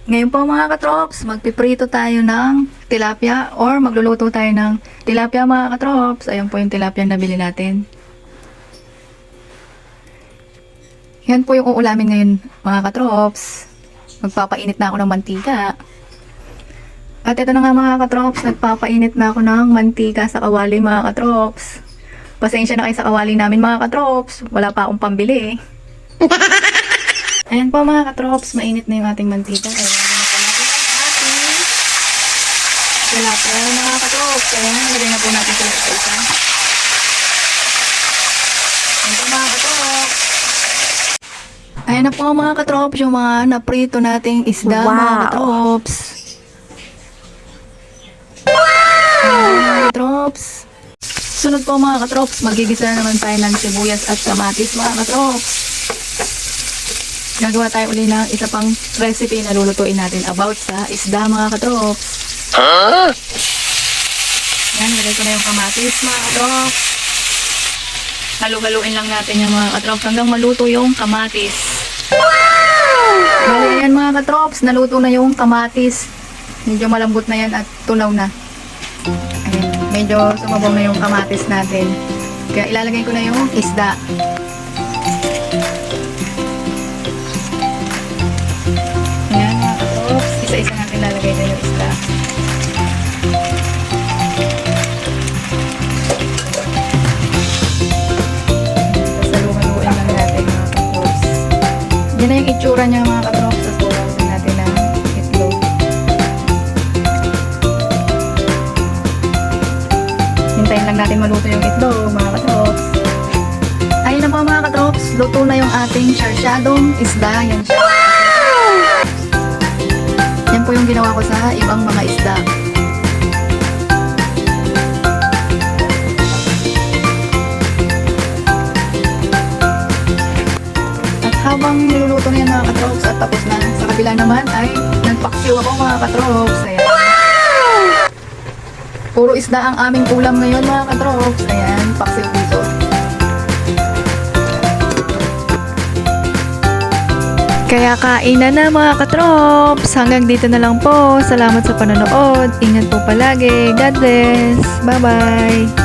Ngayon po mga katrops, magpiprito tayo ng tilapia or magluluto tayo ng tilapia mga katrops. Ayan po yung tilapia na nabili natin. Yan po yung uulamin ngayon mga katrops. Magpapainit na ako ng mantika. At ito na nga mga katrops, nagpapainit na ako ng mantika sa kawali mga katrops. Pasensya na kayo sa kawali namin mga katrops. Wala pa akong pambili. Ayan po mga katrops, mainit na yung ating mantika. Kaya tilapia mga katrops. Kaya nalagay na po natin sila sa isa. Ayan po mga katrops. Ayan na po mga katrops, yung mga naprito nating isda mga katrops. Ayan mga katrops. Sunod po mga katrops, magigisa na naman tayo ng sibuyas at kamatis mga katrops. Gagawa tayo uli ng isa pang recipe na lulutuin natin about sa isda mga katrops. Yan, lagay ko na yung kamatis mga katrops. Halu-haluin lang natin yung mga katrops hanggang maluto yung kamatis. Bali yan mga katrops, naluto na yung kamatis. Medyo malambot na yan at tunaw na. Ayan, medyo sumabaw na yung kamatis natin. Kaya ilalagay ko na yung isda. Ayan mga katrops, isa-isa natin lalagay na yung isda. Yan na yung itsura niya mga katrops. Sa suwasin natin ng itlog. Hintayin lang natin maluto yung itlog mga katrops. Ayun na po mga katrops. Luto na yung ating sarsyadong isda. Yan siya. Yan po yung ginawa ko sa ibang mga isda. Habang niluluto na yan mga katrops at tapos na, sa kabila naman ay nagpaksiw ako mga katrops. Ayan. Puro isda ang aming ulam ngayon mga katrops. Ayan, paksiw dito. Kaya kainan na mga katrops. Hanggang dito na lang po. Salamat sa panonood. Ingat po palagi. God bless. Bye-bye.